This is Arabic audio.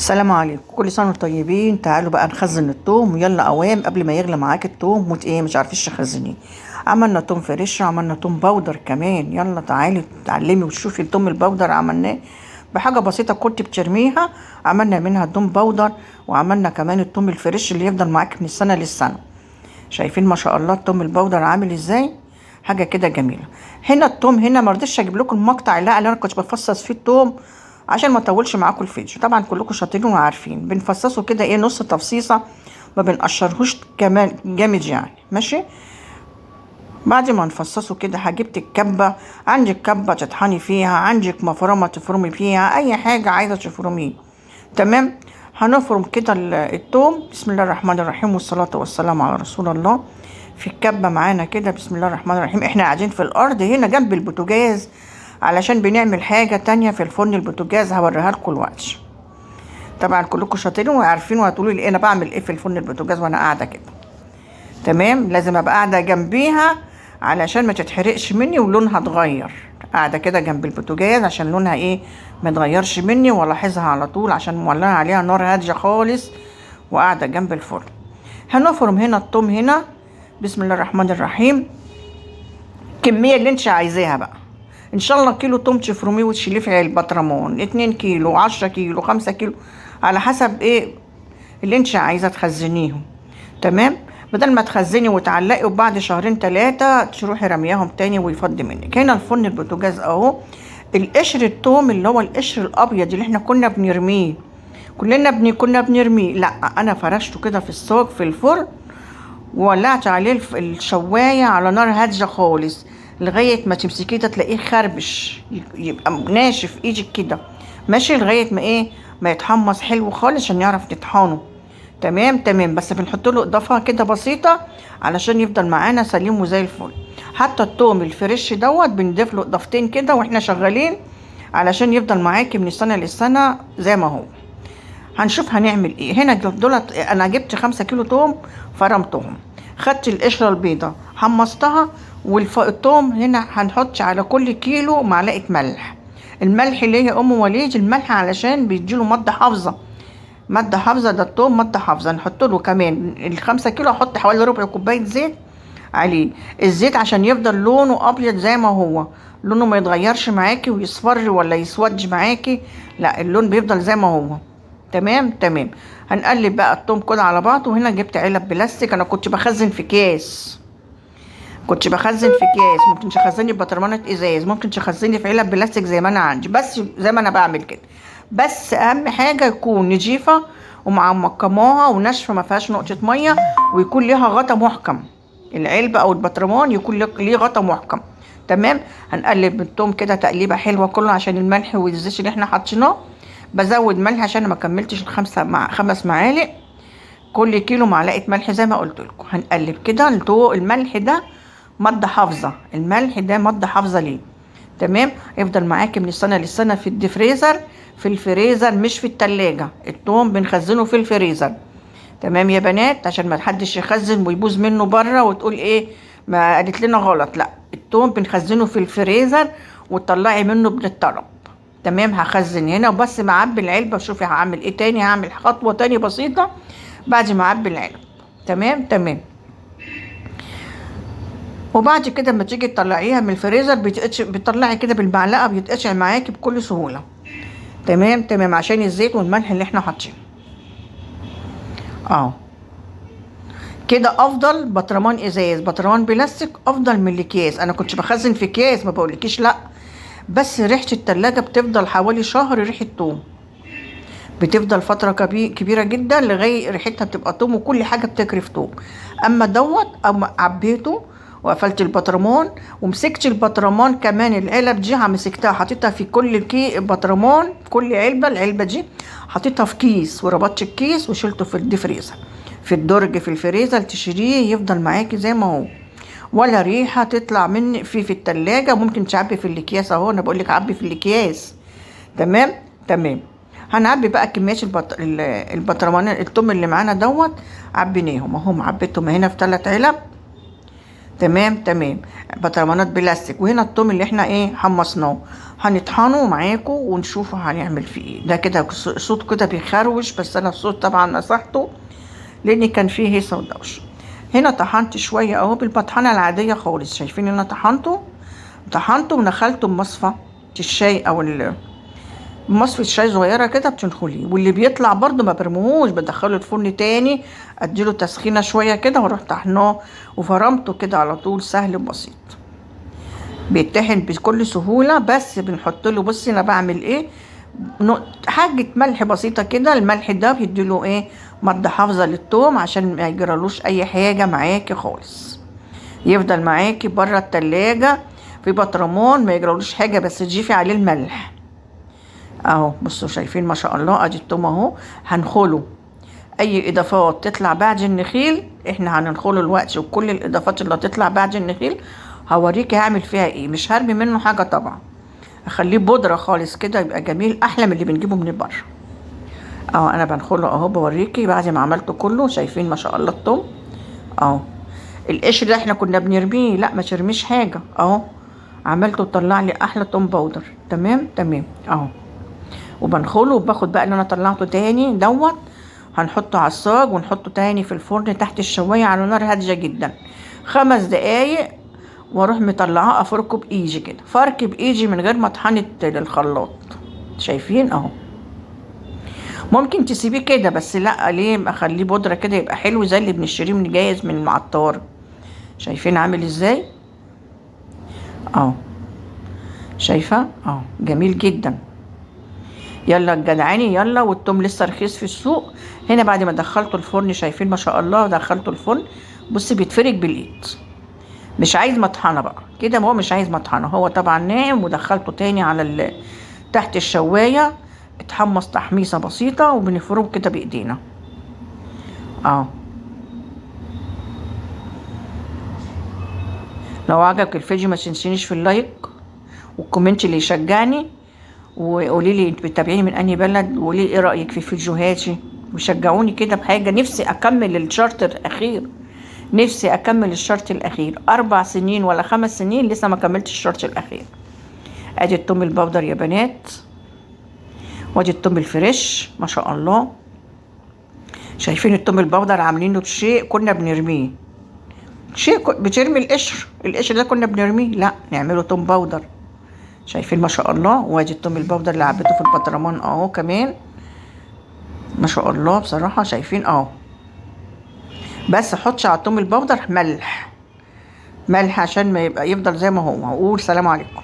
السلام عليكم، كل سنة وانتم طيبين. تعالوا بقى نخزن التوم، ويلا قوام قبل ما يغلى معاك التوم ايه مش عارفين تخزنيه. عملنا توم فريش وعملنا توم باودر كمان. يلا تعالي تعلمي وتشوفي التوم الباودر عملناه بحاجة بسيطة كنت بترميها. عملنا منها توم باودر، وعملنا كمان التوم الفريش اللي يفضل معاك من السنة للسنة. شايفين ما شاء الله التوم الباودر عامل ازاي؟ حاجة كده جميلة. هنا التوم هنا مرضيش اجيب لكم المقطع اللي انا كنت بفصص فيه التوم عشان ما اطولش معاكم الفيديو. طبعا كلكم شاطرين وعارفين بنفصصه كده نص تفصيصه، ما بنقشرهوش كمان جامد يعني. ماشي. بعد ما نفصصه كده هجبت الكبه، عندك كبه تطحني فيها، عندك مفرمه تفرمي فيها، اي حاجه عايزه تفرميه. تمام. هنفرم كده التوم. بسم الله الرحمن الرحيم، والصلاه والسلام على رسول الله. في الكبه معانا كده. بسم الله الرحمن الرحيم. احنا قاعدين في الارض هنا جنب البوتاجاز علشان بنعمل حاجة تانية في الفرن البوتاجاز هوريها لكم دلوقتي. طبعا كلكم شاطرين وعارفين وهتقولوا لي انا بعمل ايه في الفرن البوتاجاز وانا قاعدة كده. تمام. لازم ابقى قاعدة جنبيها علشان ما تتحرقش مني ولونها اتغير. قاعدة كده جنب البوتاجاز عشان لونها ما اتغيرش مني، والاحظها على طول عشان مولعة عليها نار هادية خالص، وقاعدة جنب الفرن. هنفرم هنا الثوم هنا. بسم الله الرحمن الرحيم. الكمية اللي انت عايزاها بقى، ان شاء الله كيلو توم تفرميه وتشيليه في علبة رمون، 2 كيلو، 10 كيلو، 5 كيلو، على حسب اللي انت عايزة تخزنيهم. تمام. بدل ما تخزني وتعلقي وبعد شهرين 3 تروحي رمياهم تاني ويفضي منك. هنا الفرن البوتاجاز اهو. القشر التوم اللي هو القشر الابيض اللي احنا كنا بنرميه، كنا بنرميه، لا انا فرشته كده في الصاج في الفرن، وولعت عليه الشواية على نار هادية خالص لغاية ما تمسكيه تلاقيه خربش، يبقى ناشف ايدك كده. ماشي. لغاية ما يتحمص حلو خالص عشان يعرف نطحنه. تمام. بس بنحط له اضافة كده بسيطة علشان يفضل معانا سليم وزي الفل. حتى التوم الفريش بنضيف له اضافتين كده واحنا شغالين علشان يفضل معاكي من السنة للسنة زي ما هو. هنشوف هنعمل ايه. هنا دولت انا جبت 5 كيلو توم فرمتهم، خدت القشرة البيضة حمصتها، والثوم هنا هنحط على كل كيلو معلقة ملح. الملح ليه يا ام وليد؟ الملح علشان بيديله مادة حافظة. مادة حافظة ده الثوم مادة حافظة. نحط له كمان ال5 كيلو احط حوالي ربع كوباية زيت عليه. الزيت عشان يفضل لونه ابيض زي ما هو، لونه ما يتغيرش معاكي ويصفر ولا يسود معاكي، لا اللون بيفضل زي ما هو. تمام. هنقلب بقى الثوم كله على بعضه. وهنا جبت علب بلاستيك، انا كنت بخزن في اكياس. ممكن تخزني ببطرمانة ازاز، ممكن تخزني في علب بلاستيك زي ما انا عندي، بس زي ما انا بعمل كده. بس اهم حاجه يكون نضيفه ومعمقماها وناشفه ما فيهاش نقطه ميه، ويكون ليها غطا محكم. العلبه او البطرمان يكون ليه غطا محكم. تمام. هنقلب الثوم كده تقليبه حلوه كله عشان الملح والزيت اللي احنا حاطيناه. بزود ملح عشان ما كملتش 5 معالق. كل كيلو معلقه ملح زي ما قلت لكم. هنقلب كده. الملح ده مادة حافظة. ليه. تمام. يفضل معاكي من السنة للسنة في الديفريزر، في الفريزر مش في التلاجة. الثوم بنخزنه في الفريزر. تمام يا بنات، عشان ما حدش يخزن ويبوظ منه بره وتقول ما قالت لنا غلط. لا، الثوم بنخزنه في الفريزر وتطلعي منه بالطرب. تمام. هخزن هنا وبس معبي العلبة. شوفي هعمل ايه تاني. هعمل خطوة تاني بسيطة بعد ما اعبي العلبة. تمام. وبعد كده لما تيجي تطلعيها من الفريزر بتطلعي كده بالمعلقه، بيتقشع معاكي بكل سهوله. تمام عشان الزيت والملح اللي احنا حاطينه. كده افضل بطرمان ازاز، بطرمان بلاستيك افضل من الاكياس. انا كنت بخزن في اكياس ما بقولكيش لا، بس ريحه التلاجة بتفضل حوالي شهر. ريحه توم بتفضل فتره كبيره جدا، لغايه ريحتها بتبقى توم وكل حاجه بتكرف توم. اما عبيته وقفلت البطرمان ومسكت البطرمان كمان. العلب دي مسكتها حطيتها في كل بطرمان، كل العلبه دي حطيتها في كيس، وربطت الكيس وشلته في الديفريزر، في الدرج في الفريزر. تشيليه يفضل معاكي زي ما هو، ولا ريحه تطلع من في التلاجة. ممكن تعبي في الاكياس اهو، انا بقولك عبي في الاكياس. تمام. هنعبي بقى كمية البطرمان التوم اللي معانا عبيناهم اهو. عبيتهم هنا في 3 علب. تمام تمام. برطمانات بلاستيك. وهنا التوم اللي احنا ايه حمصناه هنطحنه معاكم ونشوف هنعمل فيه ايه. ده كده صوت كده بيخروش، بس انا الصوت طبعا مسحته لان كان فيه هيصه ودوشه. هنا طحنت شويه اهو بالمطحنه العاديه خالص. شايفين ان انا طحنته ونخلته بمصفى الشاي او مصفى شاي صغيره كده بتنخليه. واللي بيطلع برضو ما برموهوش، بدخله الفرن تاني اديله تسخينه شويه كده واروح طحناه وفرمته كده على طول. سهل وبسيط، بيتطحن بكل سهوله. بس بنحط له، بصي انا بعمل ايه، حاجه ملح بسيطه كده. الملح ده بيديله ايه ماده حافظه للثوم عشان ما يجرالوش اي حاجه معاكي خالص. يفضل معاكي بره التلاجة في بطرمان ما يجرالوش حاجه، بس تجيفي عليه الملح اهو. بصوا شايفين ما شاء الله ادي التوم اهو. هنخله. اي اضافات تطلع بعد النخيل احنا هننخله الوقت، وكل الاضافات اللي هتطلع بعد النخيل هوريكي هعمل فيها ايه. مش هرمي منه حاجه طبعا، اخليه بودره خالص كده يبقى جميل احلى من اللي بنجيبه من بره. اهو انا بنخله اهو بوريكي بعد ما عملته كله. شايفين ما شاء الله التوم اهو. القشر ده احنا كنا بنرميه، لا ما ترميش حاجه اهو. عملته وطلع لي احلى توم باودر. تمام تمام اهو. وبنخله وباخد بقى اللي انا طلعته تاني دوت، هنحطه على الصاج ونحطه تاني في الفرن تحت الشوايه على نار هاديه جدا 5 دقايق. واروح مطلعاه افركه بايدي كده، فرك بايدي من غير ما اطحنه للخلاط. شايفين اهو. ممكن تسيبيه كده، بس لا ليه اخليه بودره كده يبقى حلو زي اللي بنشتريه من جاهز من العطار. شايفين عامل ازاي اهو. شايفه اهو جميل جدا. يلا الجدعاني يلا. والتوم لسه رخيص في السوق. هنا بعد ما دخلته الفرن شايفين ما شاء الله دخلته الفرن. بصي بيتفرك بالايد، مش عايز مطحنه بقى كده. هو مش عايز مطحنه، هو طبعا ناعم. ودخلته تاني على تحت الشوايه اتحمص تحميصه بسيطه وبنفرمه كده بايدينا اه. لو عجبك الفيديو ما تنسينيش في اللايك والكومنت اللي يشجعني، وقولي لي انت بتتابعيني من انهي بلد، وقولي ايه رايك في فيديوهاتي، وشجعوني كده بحاجه. نفسي اكمل الشرط الاخير، نفسي اكمل الشرط الاخير. 4 سنين ولا 5 سنين لسه ما كملتش الشرط الاخير. ادي التوم البودر يا بنات، وادي التوم الفريش ما شاء الله. شايفين التوم البودر عاملينه بشيء كنا بنرميه. بترمي القشر ده كنا بنرميه، لا نعمله توم بودر. شايفين ما شاء الله. وادي التوم البودر اللي عبيته في البطرمان اهو كمان ما شاء الله بصراحه. شايفين اهو. بس حطش على التوم البودر ملح عشان ما يبقى يفضل زي ما هو. هقول سلام عليكم.